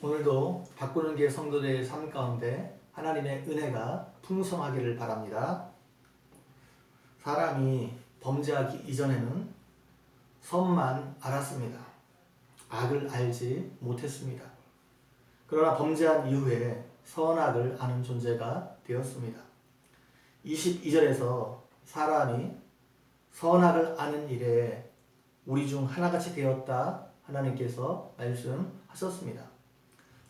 오늘도 바꾸는 게 성도들의 삶 가운데 하나님의 은혜가 풍성하기를 바랍니다. 사람이 범죄하기 이전에는 선만 알았습니다. 악을 알지 못했습니다. 그러나 범죄한 이후에 선악을 아는 존재가 되었습니다. 22절에서 사람이 선악을 아는 일에 우리 중 하나같이 되었다 하나님께서 말씀하셨습니다.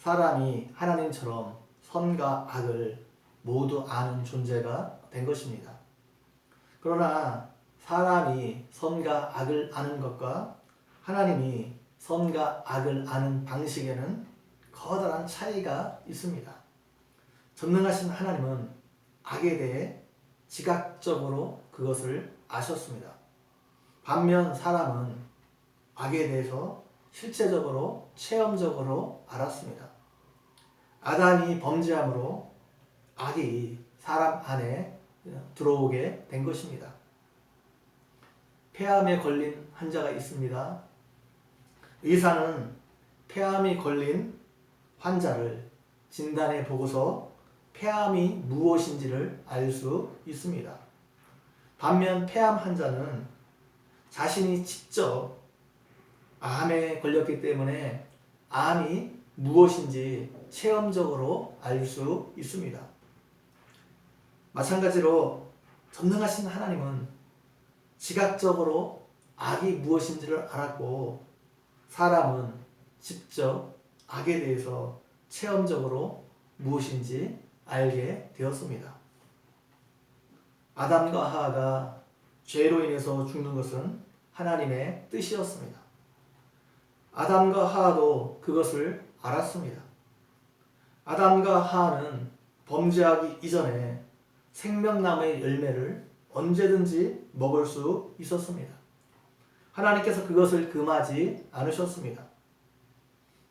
사람이 하나님처럼 선과 악을 모두 아는 존재가 된 것입니다. 그러나 사람이 선과 악을 아는 것과 하나님이 선과 악을 아는 방식에는 커다란 차이가 있습니다. 전능하신 하나님은 악에 대해 지각적으로 그것을 아셨습니다. 반면 사람은 악에 대해서 실제적으로 체험적으로 알았습니다. 아담이 범죄함으로 악이 사람 안에 들어오게 된 것입니다. 폐암에 걸린 환자가 있습니다. 의사는 폐암이 걸린 환자를 진단해 보고서 폐암이 무엇인지를 알 수 있습니다. 반면 폐암 환자는 자신이 직접 암에 걸렸기 때문에 암이 무엇인지 체험적으로 알 수 있습니다. 마찬가지로 전능하신 하나님은 지각적으로 악이 무엇인지를 알았고 사람은 직접 악에 대해서 체험적으로 무엇인지 알게 되었습니다. 아담과 하와가 죄로 인해서 죽는 것은 하나님의 뜻이었습니다. 아담과 하와도 그것을 알았습니다. 아담과 하와는 범죄하기 이전에 생명나무의 열매를 언제든지 먹을 수 있었습니다. 하나님께서 그것을 금하지 않으셨습니다.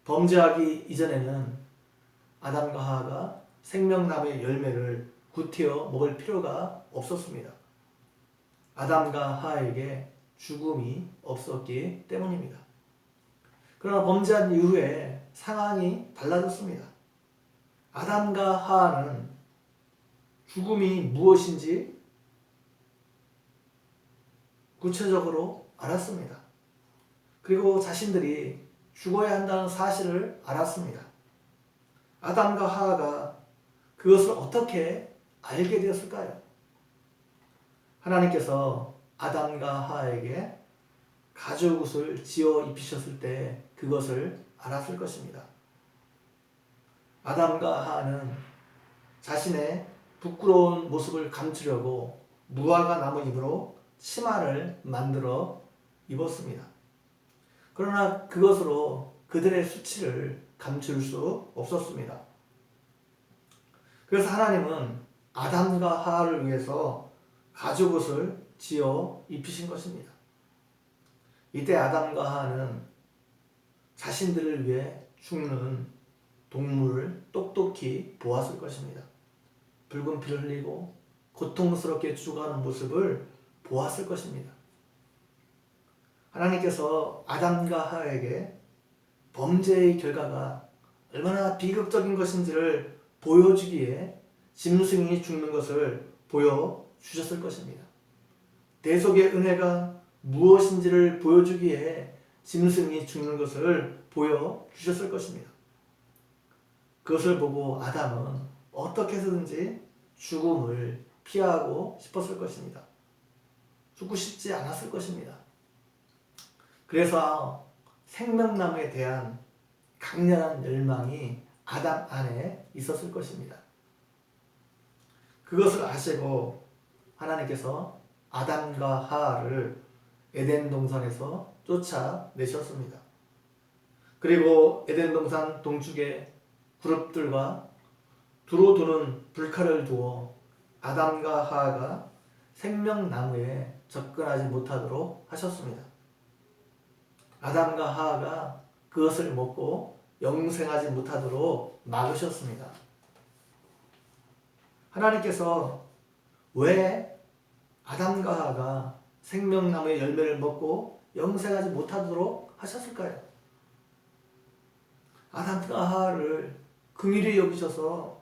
범죄하기 이전에는 아담과 하와가 생명나무의 열매를 구태여 먹을 필요가 없었습니다. 아담과 하와에게 죽음이 없었기 때문입니다. 그러나 범죄한 이후에 상황이 달라졌습니다. 아담과 하와는 죽음이 무엇인지 구체적으로 알았습니다. 그리고 자신들이 죽어야 한다는 사실을 알았습니다. 아담과 하와가 그것을 어떻게 알게 되었을까요? 하나님께서 아담과 하와에게 가죽옷을 지어 입히셨을 때 그것을 알았을 것입니다. 아담과 하와는 자신의 부끄러운 모습을 감추려고 무화과 나무 잎으로 치마를 만들어 입었습니다. 그러나 그것으로 그들의 수치를 감출 수 없었습니다. 그래서 하나님은 아담과 하와를 위해서 가죽옷을 지어 입히신 것입니다. 이때 아담과 하와는 자신들을 위해 죽는 동물을 똑똑히 보았을 것입니다. 붉은 피를 흘리고 고통스럽게 죽어가는 모습을 보았을 것입니다. 하나님께서 아담과 하와에게 범죄의 결과가 얼마나 비극적인 것인지를 보여주기에 짐승이 죽는 것을 보여주셨을 것입니다. 대속의 은혜가 무엇인지를 보여주기에 짐승이 죽는 것을 보여주셨을 것입니다. 그것을 보고 아담은 어떻게 해서든지 죽음을 피하고 싶었을 것입니다. 죽고 싶지 않았을 것입니다. 그래서 생명나무에 대한 강렬한 열망이 아담 안에 있었을 것입니다. 그것을 아시고 하나님께서 아담과 하와를 에덴 동산에서 쫓아내셨습니다. 그리고 에덴 동산 동쪽에 그룹들과 두루 도는 불칼을 두어 아담과 하와가 생명나무에 접근하지 못하도록 하셨습니다. 아담과 하와가 그것을 먹고 영생하지 못하도록 막으셨습니다. 하나님께서 왜 아담과 하와가 생명나무의 열매를 먹고 영생하지 못하도록 하셨을까요? 아담과 하와를 긍휼히 여기셔서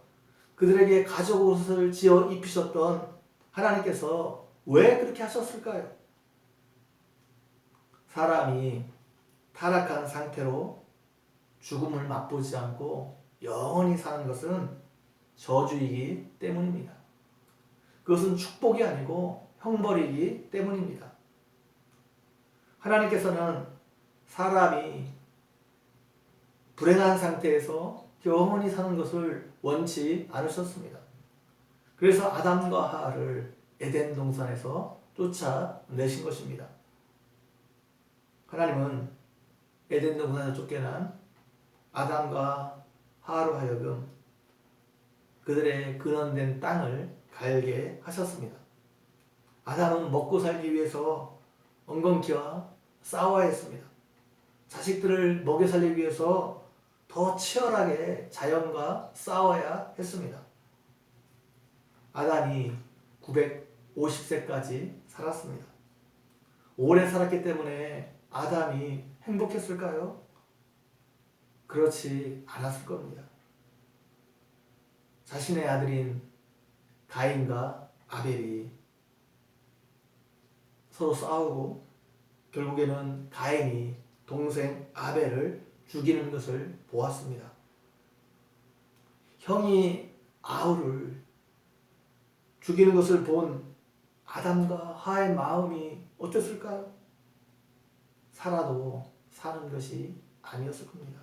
그들에게 가죽 옷을 지어 입히셨던 하나님께서 왜 그렇게 하셨을까요? 사람이 타락한 상태로 죽음을 맛보지 않고 영원히 사는 것은 저주이기 때문입니다. 그것은 축복이 아니고 형벌이기 때문입니다. 하나님께서는 사람이 불행한 상태에서 영원히 사는 것을 원치 않으셨습니다. 그래서 아담과 하와를 에덴 동산에서 쫓아내신 것입니다. 하나님은 에덴 동산에서 쫓겨난 아담과 하와로 하여금 그들의 근원된 땅을 갈게 하셨습니다. 아담은 먹고 살기 위해서 엉겅퀴와 싸워야 했습니다. 자식들을 먹여 살리기 위해서 더 치열하게 자연과 싸워야 했습니다. 아담이 950세까지 살았습니다. 오래 살았기 때문에 아담이 행복했을까요? 그렇지 않았을 겁니다. 자신의 아들인 가인과 아벨이 서로 싸우고 결국에는 가인이 동생 아벨을 죽이는 것을 보았습니다. 형이 아우를 죽이는 것을 본 아담과 하와의 마음이 어땠을까요? 살아도 사는 것이 아니었을 겁니다.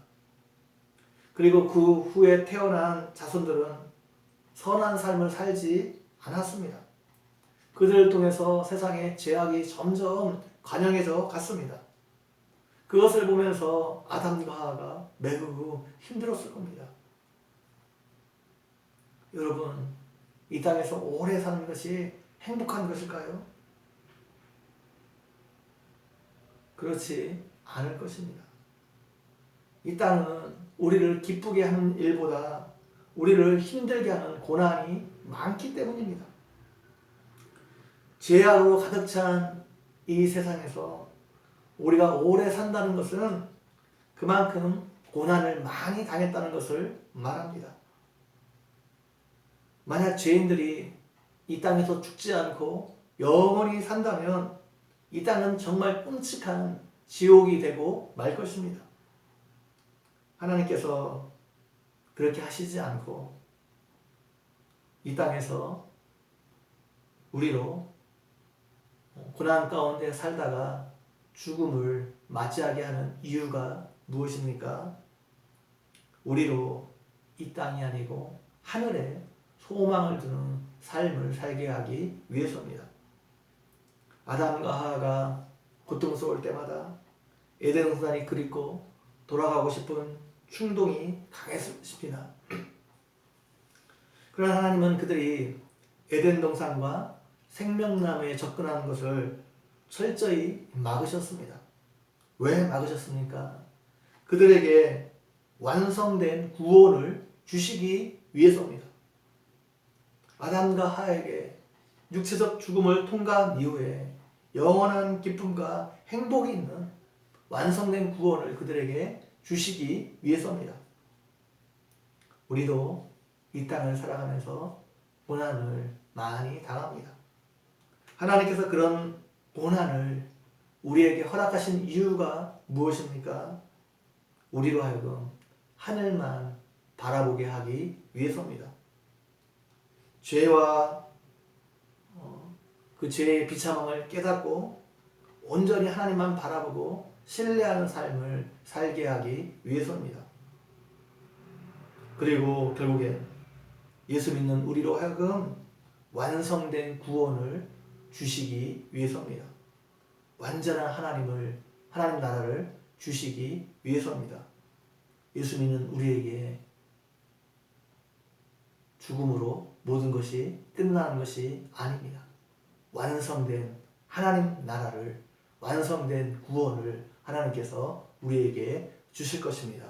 그리고 그 후에 태어난 자손들은 선한 삶을 살지 않았습니다. 그들을 통해서 세상의 죄악이 점점 관영해져 갔습니다. 그것을 보면서 아담과 하와가 매우 힘들었을 겁니다. 여러분, 이 땅에서 오래 사는 것이 행복한 것일까요? 그렇지 않을 것입니다. 이 땅은 우리를 기쁘게 하는 일보다 우리를 힘들게 하는 고난이 많기 때문입니다. 죄악으로 가득 찬 이 세상에서 우리가 오래 산다는 것은 그만큼 고난을 많이 당했다는 것을 말합니다. 만약 죄인들이 이 땅에서 죽지 않고 영원히 산다면 이 땅은 정말 끔찍한 지옥이 되고 말 것입니다. 하나님께서 그렇게 하시지 않고 이 땅에서 우리로 고난 가운데 살다가 죽음을 맞이하게 하는 이유가 무엇입니까? 우리로 이 땅이 아니고 하늘에 소망을 두는 삶을 살게 하기 위해서입니다. 아담과 하와가 고통스러울 때마다 에덴 동산이 그립고 돌아가고 싶은 충동이 강했습니다. 그러나 하나님은 그들이 에덴 동산과 생명나무에 접근하는 것을 철저히 막으셨습니다. 왜 막으셨습니까? 그들에게 완성된 구원을 주시기 위해서입니다. 아담과 하와에게 육체적 죽음을 통과한 이후에 영원한 기쁨과 행복이 있는 완성된 구원을 그들에게 주시기 위해서입니다. 우리도 이 땅을 살아가면서 고난을 많이 당합니다. 하나님께서 그런 고난을 우리에게 허락하신 이유가 무엇입니까? 우리로 하여금 하늘만 바라보게 하기 위해서입니다. 죄와 그 죄의 비참함을 깨닫고 온전히 하나님만 바라보고 신뢰하는 삶을 살게 하기 위해서입니다. 그리고 결국엔 예수 믿는 우리로 하여금 완성된 구원을 주시기 위해서입니다. 완전한 하나님 나라를 주시기 위해서입니다. 예수 믿는 우리에게 죽음으로 모든 것이 끝나는 것이 아닙니다. 완성된 하나님 나라를, 완성된 구원을 하나님께서 우리에게 주실 것입니다.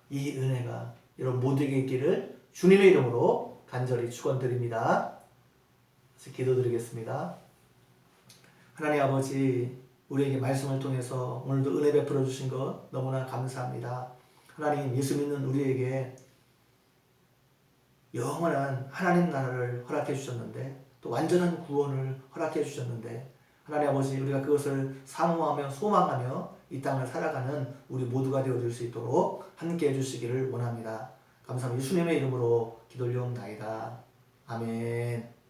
이 은혜가 여러분 모두에게 있기를 주님의 이름으로 간절히 축원드립니다. 기도드리겠습니다. 하나님 아버지, 우리에게 말씀을 통해서 오늘도 은혜 베풀어 주신 것 너무나 감사합니다. 하나님 예수 믿는 우리에게 영원한 하나님 나라를 허락해 주셨는데 또 완전한 구원을 허락해 주셨는데 하나님 아버지 우리가 그것을 사모하며 소망하며 이 땅을 살아가는 우리 모두가 되어줄 수 있도록 함께 해주시기를 원합니다. 감사합니다. 예수님의 이름으로 기도 올려옵나이다. 아멘.